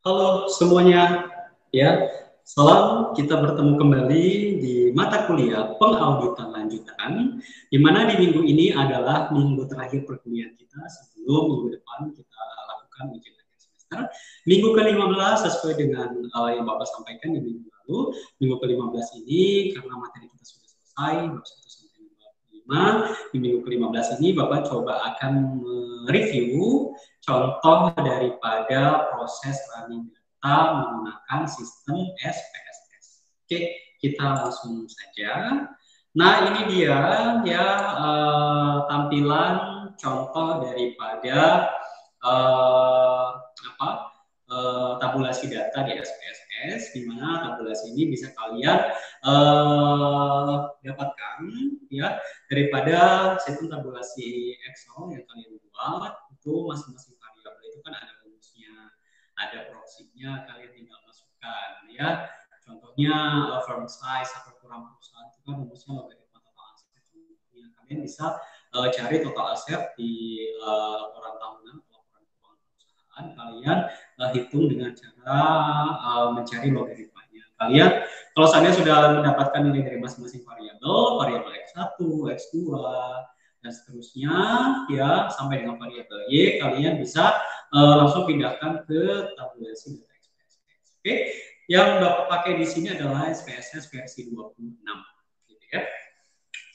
Halo semuanya, ya. Salam, kita bertemu kembali di mata kuliah pengauditan lanjutan, di mana di minggu ini adalah minggu terakhir perkuliahan kita sebelum minggu depan kita lakukan ujian akhir semester. Minggu ke-15 sesuai dengan yang Bapak sampaikan di minggu lalu, minggu ke-15 ini karena materi kita sudah selesai, bab 1 sampai bab 5, di minggu ke-15 ini Bapak coba akan mereview contoh daripada proses running data menggunakan sistem SPSS. Oke, kita langsung saja. Nah, ini dia ya tampilan contoh daripada tabulasi data di SPSS, di mana tabulasi ini bisa kalian dapatkan ya daripada sistem tabulasi Excel yang kalian buat. Itu masing-masing variabel itu kan ada rumusnya, ada proxy-nya, kalian tinggal masukkan ya. Contohnya firm size atau kurang perusahaan itu kan rumusnya logaritma total aset. Contohnya kalian bisa cari total aset di laporan tahunan, laporan keuangan perusahaan, kalian hitung dengan cara mencari logaritmanya. Kalian kalau saya sudah mendapatkan nilai dari masing-masing variabel, variabel X1, X2, dan seterusnya ya sampai dengan variabel Y, kalian bisa langsung pindahkan ke tabulasi data SPSS. Oke, yang Bapak pakai di sini adalah SPSS versi 26 gitu ya.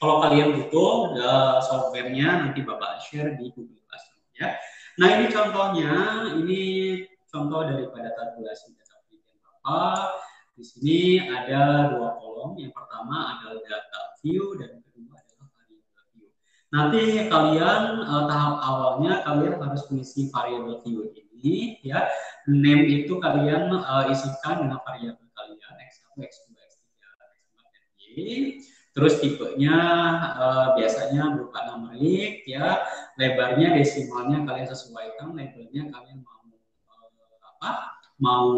Kalau kalian butuh softwarenya nanti Bapak share di Google Classroom ya. Nah, ini contohnya, ini contoh daripada tabulasi data penelitian Bapak. Di sini ada dua kolom. Yang pertama adalah data view dan kedua adalah variable view. Nanti kalian tahap awalnya kalian harus mengisi variable view ini ya. Name itu kalian isikan dengan variabel kalian X1, X2, X3, X4 dan Y. Terus tipenya biasanya berupa numerik ya, lebarnya desimalnya kalian sesuaikan, labelnya kalian mau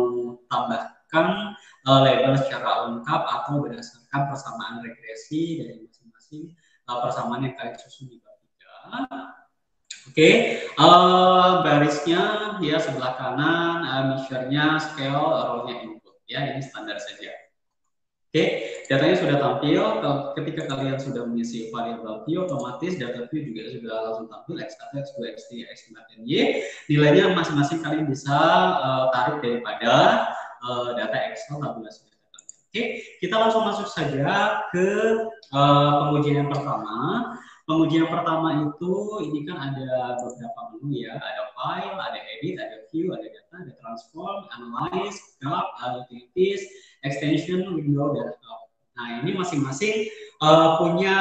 tambahkan label secara lengkap atau berdasarkan persamaan regresi dari masing-masing persamaan yang kalian susun di bab 3. Oke, barisnya ya sebelah kanan, measure-nya, scale, row-nya input ya, ini standar saja. Oke, datanya sudah tampil. Ketika kalian sudah mengisi variabel view, otomatis data view juga sudah langsung tampil X1, X2, X3, X4, dan Y. Nilainya masing-masing kalian bisa tarik daripada data Excel tabulasi data kalian. Oke, kita langsung masuk saja ke pengujian yang pertama. Pengujian pertama itu ini kan ada beberapa menu ya, ada file, ada edit, ada view, ada data, ada transform, analyze, graph, utilities, extension, window, dan out. Nah, ini masing-masing punya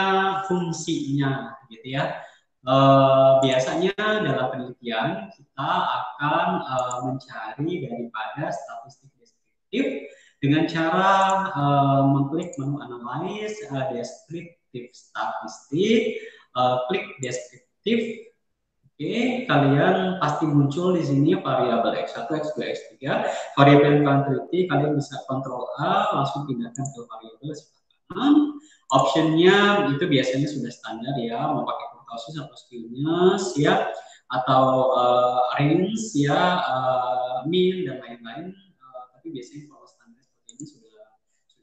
fungsinya gitu ya. Biasanya dalam penelitian kita akan mencari daripada statistik deskriptif dengan cara mengklik menu analyze, deskriptif statistik, klik deskriptif. Oke, kalian pasti muncul di sini variabel X1, X2, X3. Variabel yang kalian teliti, kalian bisa Ctrl A, langsung pindahkan ke variabel sebelah kanan. Optionnya itu biasanya sudah standar ya, mau pakai kurtosis atau skillness ya, atau range ya, min dan lain-lain. Tapi biasanya kalau standar seperti ini sudah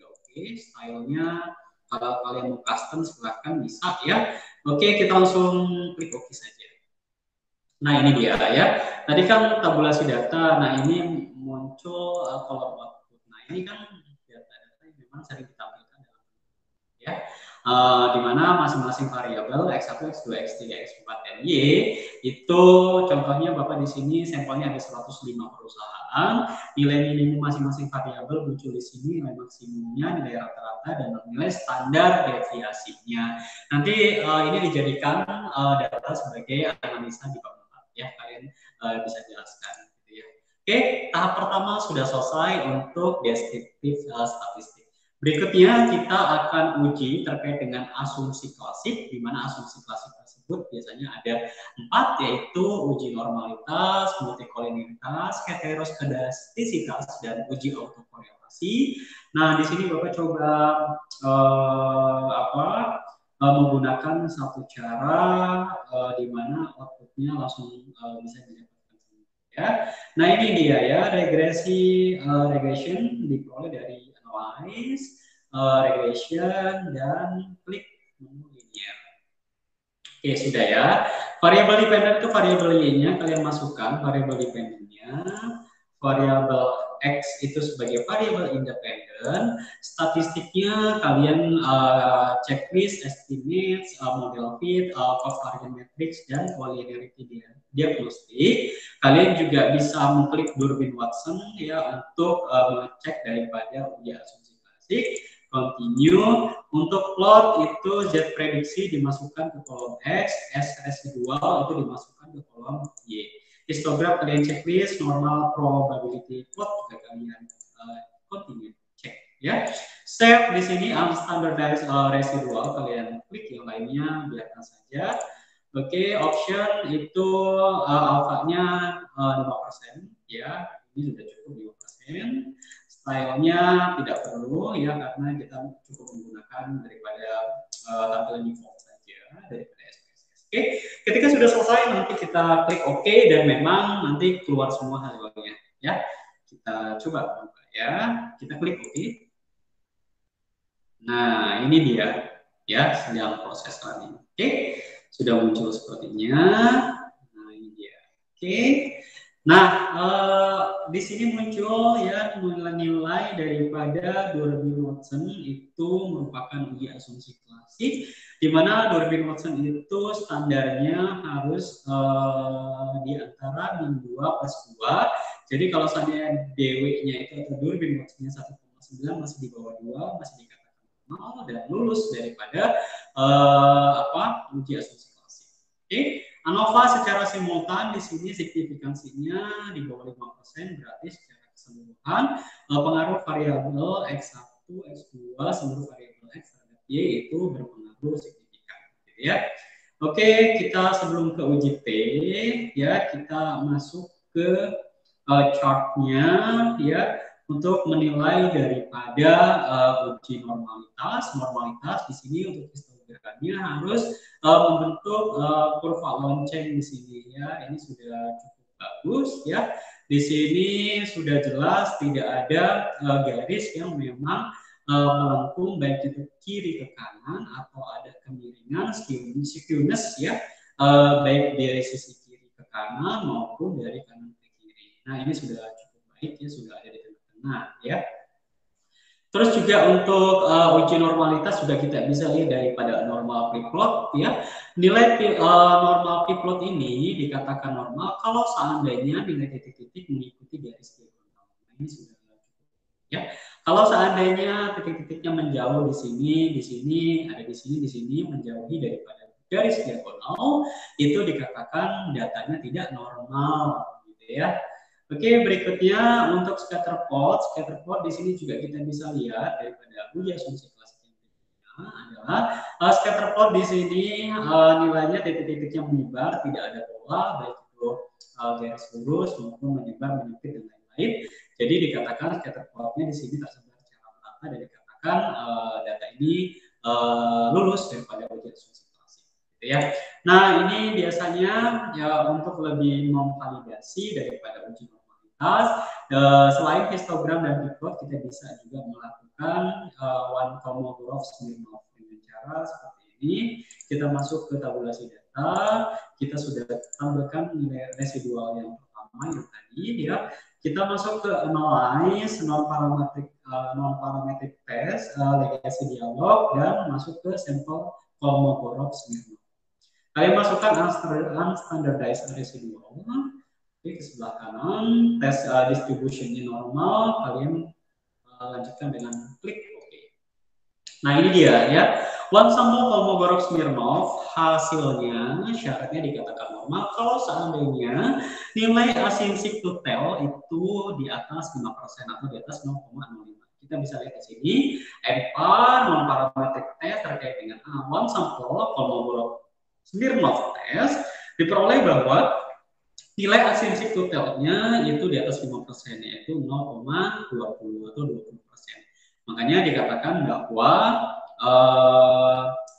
oke. Stylenya kalau kalian mau custom silahkan bisa ya. Oke, kita langsung klik OK saja. Nah, ini dia ya. Tadi kan tabulasi data. Nah, ini muncul kolom output. Nah, ini kan data-data yang memang sering ditampilkan dalam ya. Di mana masing-masing variabel X1, X2, X3, X4 dan Y itu contohnya Bapak di sini sampelnya ada 105 perusahaan. Nilai minimum masing-masing variabel muncul di sini, nilai maksimumnya, nilai rata-rata dan nilai standar deviasinya. Nanti ini dijadikan data sebagai analisa di bab ya, kalian bisa jelaskan gitu ya. Oke, tahap pertama sudah selesai untuk deskriptif statistik. Berikutnya kita akan uji terkait dengan asumsi klasik, di mana asumsi klasik tersebut biasanya ada 4, yaitu uji normalitas, multikolinialitas, heteroskedastisitas, dan uji autokorelasi. Nah, di sini Bapak coba menggunakan satu cara di mana outputnya langsung bisa didapatkan ya. Nah ini dia ya regression diperoleh dari analyze, regression dan klik menu linear. Oke sudah ya. Variabel dependent itu variabel y-nya kalian masukkan variabel dependentnya, variabel x itu sebagai variabel independen, statistiknya kalian checklist, estimates, model fit, covariance matrix dan collinearity diagnostik. Kalian juga bisa mengklik Durbin Watson ya untuk mengecek daripada uji asumsi klasik. Continue. Untuk plot itu Z prediksi dimasukkan ke kolom X, S residual itu dimasukkan ke kolom Y. Histogram kalian checklist, normal probability plot juga kalian continue cek ya. Save di sini unstandardized residual kalian klik, yang lainnya biarkan saja. Oke, option itu alfanya 5% ya, ini sudah cukup 5%. Stylenya tidak perlu ya karena kita cukup menggunakan daripada tampilan default saja daripada SPSS. Oke, ketika sudah selesai nanti kita klik OK dan memang nanti keluar semua hasilnya ya. Kita coba buka ya, kita klik OK. Nah ini dia ya, sedang proses running. Oke, sudah muncul sepertinya. Nah ini dia. Oke. Nah, di sini muncul ya nilai-nilai daripada Durbin Watson itu merupakan uji asumsi klasik, di mana Durbin Watson itu standarnya harus di antara min 2 plus 2. Jadi kalau seandainya DW-nya itu atau Durbin Watson-nya 1,9 masih di bawah 2, masih dikatakan normal dan lulus daripada uji asumsi klasik. Oke. ANOVA secara simultan di sini signifikansinya di bawah 5%, berarti secara keseluruhan pengaruh variabel X1, X2, seluruh variabel X terhadap Y itu berpengaruh signifikan. Gitu ya. Oke, kita sebelum ke uji T, ya kita masuk ke chartnya ya untuk menilai daripada uji normalitas. Normalitas di sini untuk histogramnya harus membentuk kurva lonceng di sini ya. Ini sudah cukup bagus ya. Di sini sudah jelas tidak ada garis yang memang melengkung baik itu kiri ke kanan atau ada kemiringan skewness ya, baik dari sisi kiri ke kanan maupun dari kanan ke kiri. Nah ini sudah cukup baik ya, sudah ada di tengah-tengah ya. Terus juga untuk uji normalitas sudah kita bisa lihat daripada normal p-plot ya. Nilai normal p-plot ini dikatakan normal kalau seandainya nilai titik-titik mengikuti garis diagonal. Nah, ini sudah cukup ya. Kalau seandainya titik-titiknya menjauh di sini, ada di sini menjauhi daripada garis diagonal, itu dikatakan datanya tidak normal gitu ya. Oke, berikutnya untuk scatter plot di sini juga kita bisa lihat daripada uji asumsi klasik yang berikutnya adalah scatter plot di sini nilainya titik-titiknya menyebar, tidak ada pola baik itu garis lurus maupun menyebar, menyempit dan lain-lain. Jadi dikatakan scatter plotnya di sini tersebar secara merata dan dikatakan data ini lulus daripada uji asumsi klasik. Gitu ya. Nah ini biasanya ya untuk lebih memvalidasi daripada uji selain histogram dan p-plot kita bisa juga melakukan one Kolmogorov-Smirnov dengan cara seperti ini. Kita masuk ke tabulasi data, kita sudah tampilkan nilai residual yang pertama yang tadi ya. Kita masuk ke analyze non-parametric test, legasi dialog dan masuk ke sampel Kolmogorov-Smirnov. Kalian masukkan unstandardized residual. Ke sebelah kanan, tes distributionnya normal, kalian lanjutkan dengan klik OK. Nah ini dia ya, one sample Kolmogorov-Smirnov hasilnya syaratnya dikatakan normal kalau seandainya nilai asymmetric to tell itu di atas 5% atau di atas 0,05. Kita bisa lihat di sini, EMPA non-parametric test terkait dengan one sample Kolmogorov-Smirnov test diperoleh bahwa nilai asymmetric totalnya itu di atas 5%, yaitu 0,20 atau 20%. Makanya dikatakan bahwa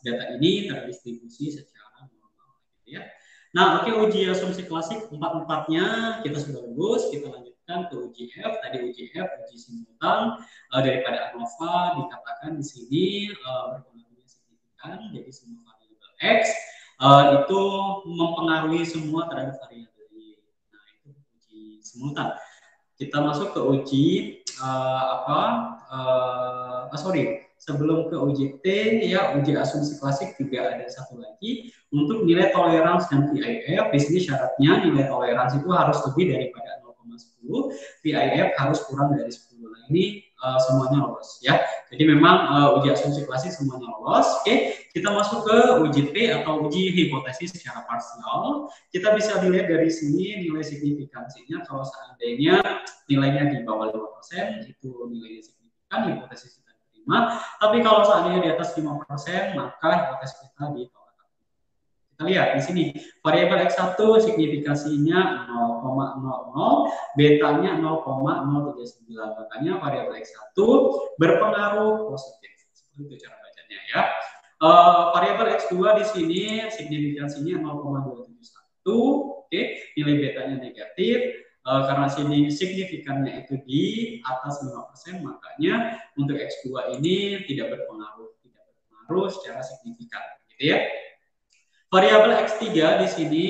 data ini terdistribusi secara normal. Gitu ya. Nah, oke, uji asumsi klasik 4-4-nya kita sudah lulus. Kita lanjutkan ke uji F. Tadi uji F, uji simultan daripada ANOVA dikatakan di sini berpengaruhnya signifikan. Jadi semua variabel X itu mempengaruhi semua terhadap variabel Y. Nah, itu uji simultan. Kita masuk ke uji sebelum ke uji T ya, uji asumsi klasik juga ada satu lagi untuk nilai toleransi dan VIF. Di sini syaratnya nilai toleransi itu harus lebih daripada 0,10, VIF harus kurang dari 10. Nah, ini semuanya lolos ya. Jadi memang uji asumsi klasik semuanya lolos. Oke, kita masuk ke uji T atau uji hipotesis secara parsial. Kita bisa dilihat dari sini nilai signifikansinya kalau seandainya nilainya di bawah 5% itu nilainya signifikan, hipotesis kita diterima. Tapi kalau seandainya di atas 5%, maka hipotesis kita ditolak. Kita lihat di sini variabel X1 signifikasinya 0,00, betanya 0,039. Makanya variabel X1 berpengaruh positif. Seperti itu cara bacanya ya. Variabel X2 di sini signifikansinya 0,271. Oke, nilai betanya negatif. Karena sini signifikannya itu di atas 5%, makanya untuk X2 ini tidak berpengaruh secara signifikan, gitu ya. Variabel X3 di sini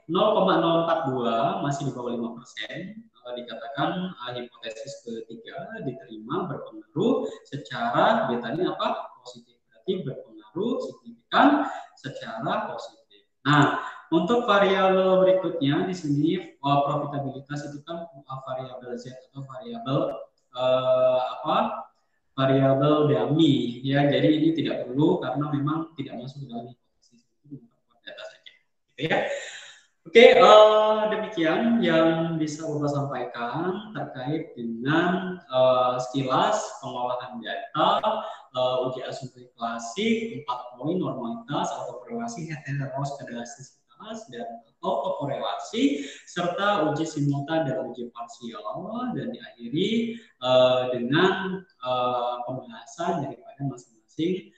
0,042 masih di bawah 5%. Dikatakan hipotesis ketiga diterima berpengaruh secara betanya apa? Positif. Berarti berpengaruh signifikan secara positif. Nah, untuk variabel berikutnya di sini profitabilitas itu kan variabel Z atau variabel variabel dummy ya. Jadi ini tidak perlu karena memang tidak masuk dalam hipotesis itu, memperkuat data saja. Gitu ya. Oke, demikian yang bisa Bapak sampaikan terkait dengan sekilas pengolahan data, uji asumsi klasik, 4 poin normalitas atau korelasi heteroskedastisitas dan atau korelasi, serta uji simultan dan uji parsial, dan diakhiri dengan pembahasan daripada masing-masing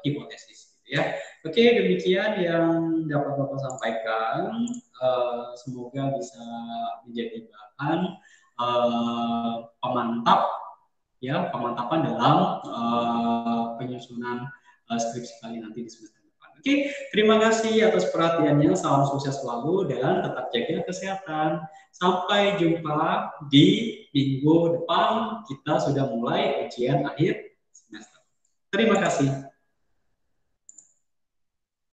hipotesis. Gitu ya. Oke, demikian yang dapat Bapak sampaikan. Semoga bisa menjadi bahan pemantapan dalam penyusunan skripsi kalian nanti di semester depan. Oke, terima kasih atas perhatiannya. Salam sukses selalu dan tetap jaga kesehatan. Sampai jumpa di minggu depan. Kita sudah mulai ujian akhir semester. Terima kasih.